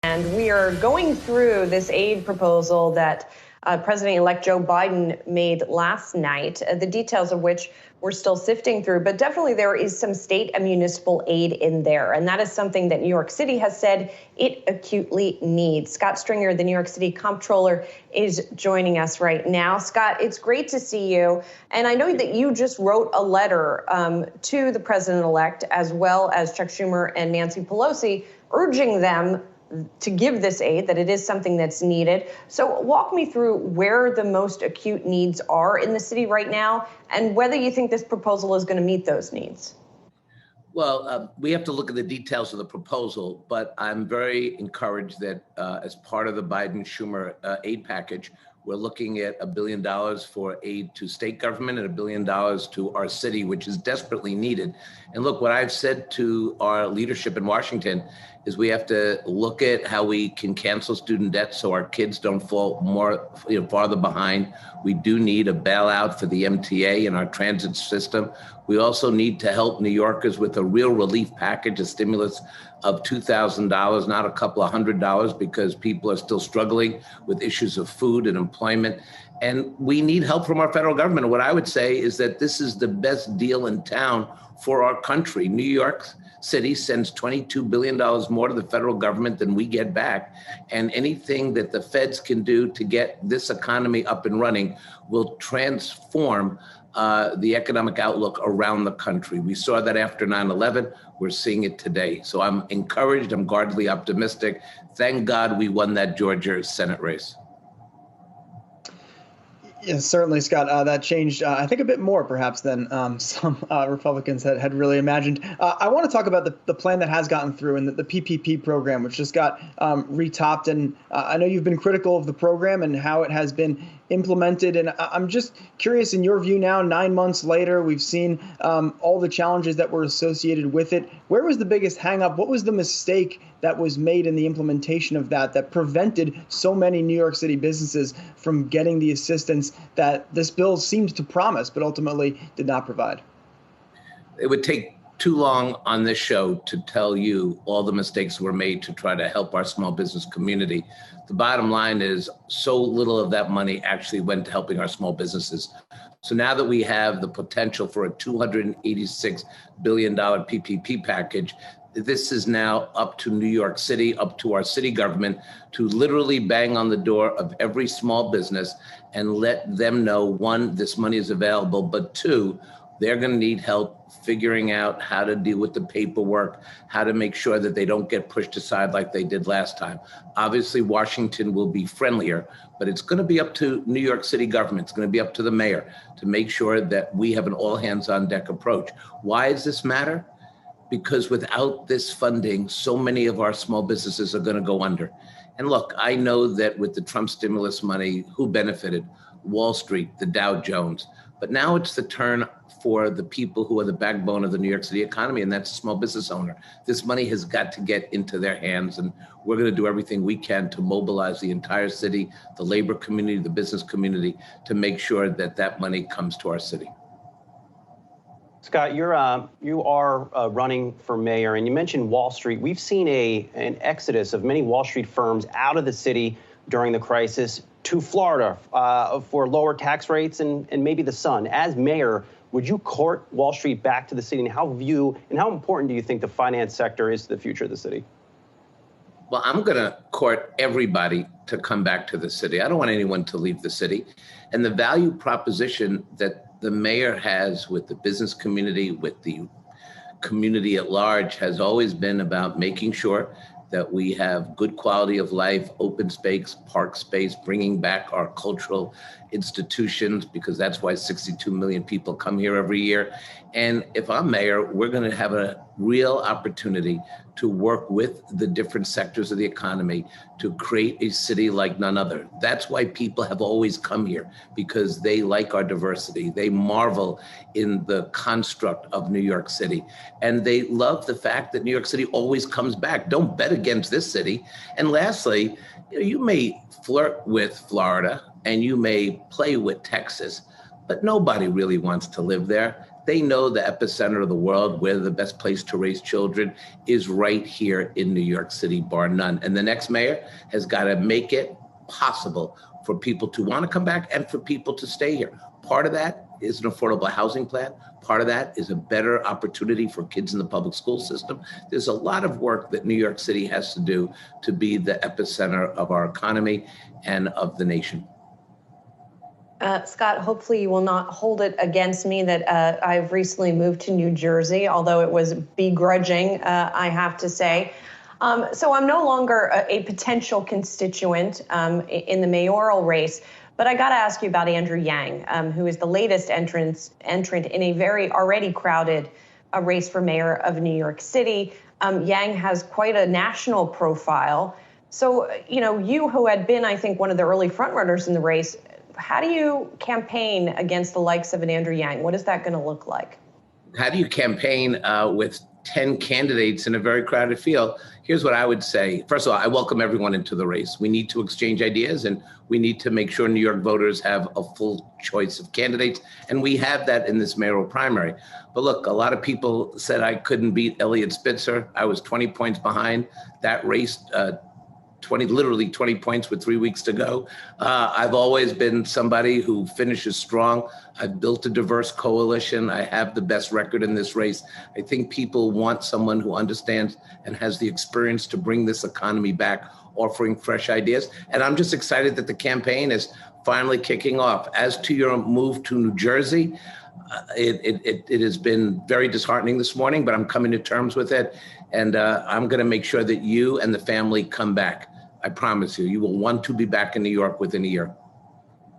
And we are going through this aid proposal that President-elect Joe Biden made last night, the details of which we're still sifting through. But definitely there is some state and municipal aid in there. And that is something that New York City has said it acutely needs. Scott Stringer, the New York City Comptroller, is joining us right now. Scott, it's great to see you. And I know that you just wrote a letter to the president-elect, as well as Chuck Schumer and Nancy Pelosi, urging them to give this aid, that it is something that's needed. So walk me through where the most acute needs are in the city right now and whether you think this proposal is going to meet those needs. Well, we have to look at the details of the proposal, but I'm very encouraged that as part of the Biden-Schumer aid package, we're looking at $1 billion for aid to state government and $1 billion to our city, which is desperately needed. And look, what I've said to our leadership in Washington is we have to look at how we can cancel student debt so our kids don't fall farther behind. We do need a bailout for the MTA and our transit system. We also need to help New Yorkers with a real relief package, a stimulus of $2,000, not a couple of $100, because people are still struggling with issues of food and employment. And we need help from our federal government. And what I would say is that this is the best deal in town for our country. New York City sends $22 billion more to the federal government than we get back. And anything that the feds can do to get this economy up and running will transform the economic outlook around the country. We saw that after 9/11. We're seeing it today. So I'm encouraged. I'm guardedly optimistic. Thank God we won that Georgia Senate race. Yes, certainly, Scott. That changed, I think, a bit more perhaps than some Republicans had really imagined. I want to talk about the plan that has gotten through and the PPP program, which just got retopped. And I know you've been critical of the program and how it has been implemented. And I'm just curious, in your view now, 9 months later, we've seen all the challenges that were associated with it. Where was the biggest hangup? What was the mistake that was made in the implementation of that prevented so many New York City businesses from getting the assistance that this bill seemed to promise, but ultimately did not provide? It would take too long on this show to tell you all the mistakes were made to try to help our small business community. The bottom line is so little of that money actually went to helping our small businesses. So now that we have the potential for a $286 billion PPP package, this is now up to New York City, up to our city government to literally bang on the door of every small business and let them know, one, this money is available, but two, they're going to need help figuring out how to deal with the paperwork, how to make sure that they don't get pushed aside like they did last time. Obviously, Washington will be friendlier, but it's going to be up to New York City government. It's going to be up to the mayor to make sure that we have an all hands on deck approach. Why does this matter? Because without this funding, so many of our small businesses are going to go under. And look, I know that with the Trump stimulus money, who benefited? Wall Street, the Dow Jones. But now it's the turn for the people who are the backbone of the New York City economy, and that's a small business owner. This money has got to get into their hands, and we're going to do everything we can to mobilize the entire city, the labor community, the business community, to make sure that that money comes to our city. Scott, you are running for mayor, and you mentioned Wall Street. We've seen an exodus of many Wall Street firms out of the city during the crisis to Florida for lower tax rates and maybe the sun. As mayor, would you court Wall Street back to the city, and how important do you think the finance sector is to the future of the city? Well, I'm going to court everybody to come back to the city. I don't want anyone to leave the city. And the value proposition that the mayor has with the business community, with the community at large, has always been about making sure that we have good quality of life, open space, park space, bringing back our cultural institutions, because that's why 62 million people come here every year. And if I'm mayor, we're going to have a real opportunity to work with the different sectors of the economy to create a city like none other. That's why people have always come here, because they like our diversity. They marvel in the construct of New York City. And they love the fact that New York City always comes back. Don't bet against this city. And lastly, you may flirt with Florida and you may play with Texas, but nobody really wants to live there. They know the epicenter of the world, where the best place to raise children is right here in New York City, bar none. And the next mayor has got to make it possible for people to want to come back and for people to stay here. Part of that is an affordable housing plan. Part of that is a better opportunity for kids in the public school system. There's a lot of work that New York City has to do to be the epicenter of our economy and of the nation. Scott, hopefully you will not hold it against me that I've recently moved to New Jersey, although it was begrudging, I have to say. So I'm no longer a potential constituent in the mayoral race. But I got to ask you about Andrew Yang, who is the latest entrant in a very already crowded race for mayor of New York City. Yang has quite a national profile. So, you who had been, I think, one of the early frontrunners in the race, how do you campaign against the likes of an Andrew Yang? What is that going to look like? How do you campaign with 10 candidates in a very crowded field? Here's what I would say. First of all, I welcome everyone into the race. We need to exchange ideas, and we need to make sure New York voters have a full choice of candidates. And we have that in this mayoral primary. But look, a lot of people said I couldn't beat Eliot Spitzer. I was 20 points behind that race, literally 20 points with 3 weeks to go. I've always been somebody who finishes strong. I've built a diverse coalition. I have the best record in this race. I think people want someone who understands and has the experience to bring this economy back, offering fresh ideas. And I'm just excited that the campaign is finally kicking off. As to your move to New Jersey, it has been very disheartening this morning, but I'm coming to terms with it. And I'm going to make sure that you and the family come back. I promise you, you will want to be back in New York within a year.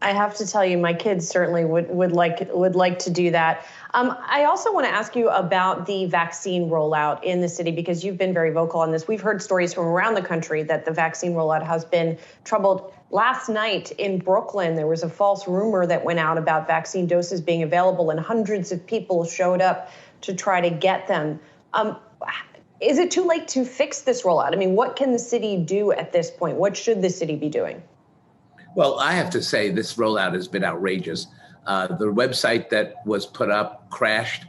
I have to tell you, my kids certainly would like to do that. I also want to ask you about the vaccine rollout in the city, because you've been very vocal on this. We've heard stories from around the country that the vaccine rollout has been troubled. Last night in Brooklyn, there was a false rumor that went out about vaccine doses being available, and hundreds of people showed up to try to get them. Is it too late to fix this rollout? I mean, what can the city do at this point? What should the city be doing? Well, I have to say this rollout has been outrageous. The website that was put up crashed.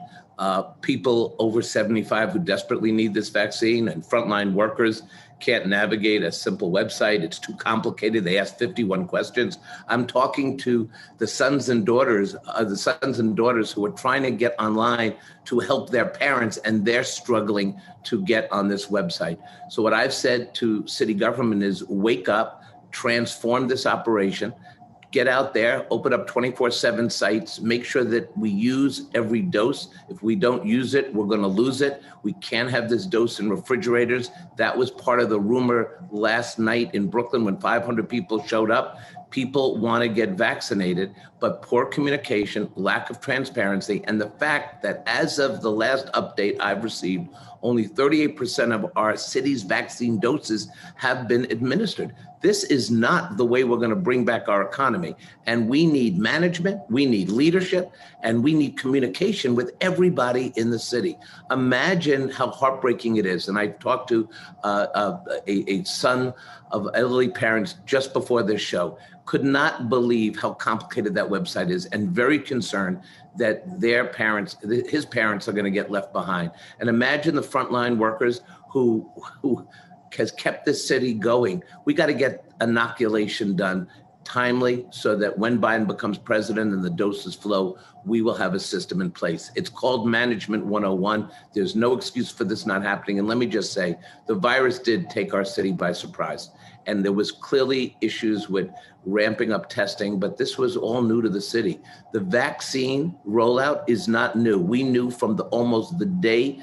People over 75 who desperately need this vaccine and frontline workers can't navigate a simple website. It's too complicated. They asked 51 questions. I'm talking to the sons and daughters who are trying to get online to help their parents, and they're struggling to get on this website. So what I've said to city government is wake up, transform this operation, get out there, open up 24/7 sites, make sure that we use every dose. If we don't use it, we're going to lose it. We can't have this dose in refrigerators. That was part of the rumor last night in Brooklyn when 500 people showed up. People want to get vaccinated, but poor communication, lack of transparency, and the fact that as of the last update I've received, only 38% of our city's vaccine doses have been administered. This is not the way we're going to bring back our economy. And we need management, we need leadership, and we need communication with everybody in the city. Imagine how heartbreaking it is. And I talked to a son of elderly parents just before this show, could not believe how complicated that website is, and very concerned that his parents are going to get left behind. And imagine the frontline workers who has kept this city going. We got to get inoculation done timely so that when Biden becomes president and the doses flow, we will have a system in place. It's called Management 101. There's no excuse for this not happening. And let me just say, the virus did take our city by surprise. And there was clearly issues with ramping up testing, but this was all new to the city. The vaccine rollout is not new. We knew from almost the day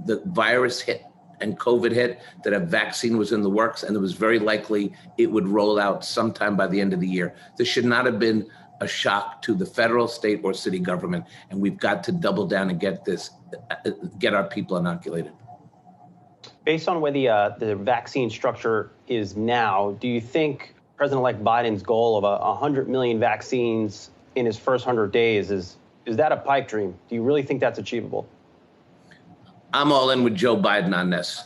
the virus hit and COVID hit that a vaccine was in the works, and it was very likely it would roll out sometime by the end of the year. This should not have been a shock to the federal, state, or city government, and we've got to double down and get our people inoculated. Based on where the vaccine structure is now, do you think President-elect Biden's goal of 100 million vaccines in his first 100 days, is that a pipe dream? Do you really think that's achievable? I'm all in with Joe Biden on this.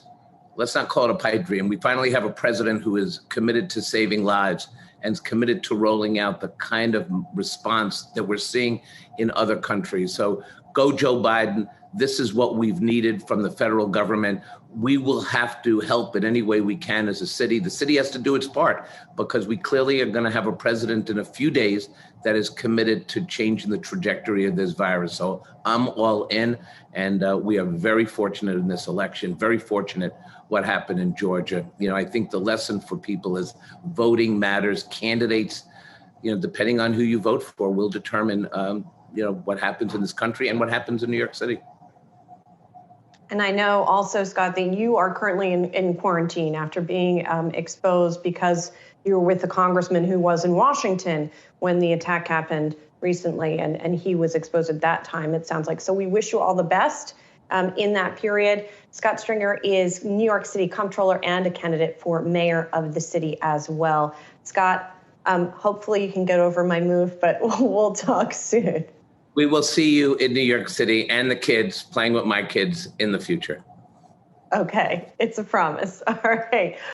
Let's not call it a pipe dream. We finally have a president who is committed to saving lives and is committed to rolling out the kind of response that we're seeing in other countries. So go Joe Biden. This is what we've needed from the federal government. We will have to help in any way we can as a city. The city has to do its part because we clearly are going to have a president in a few days that is committed to changing the trajectory of this virus. So I'm all in, and we are very fortunate in this election, very fortunate what happened in Georgia. I think the lesson for people is voting matters. Candidates, depending on who you vote for, will determine, what happens in this country and what happens in New York City. And I know also, Scott, that you are currently in quarantine after being exposed because you were with the congressman who was in Washington when the attack happened recently, and he was exposed at that time, it sounds like. So we wish you all the best in that period. Scott Stringer is New York City Comptroller and a candidate for mayor of the city as well. Scott, hopefully you can get over my move, but we'll talk soon. We will see you in New York City and the kids playing with my kids in the future. Okay, it's a promise. All right.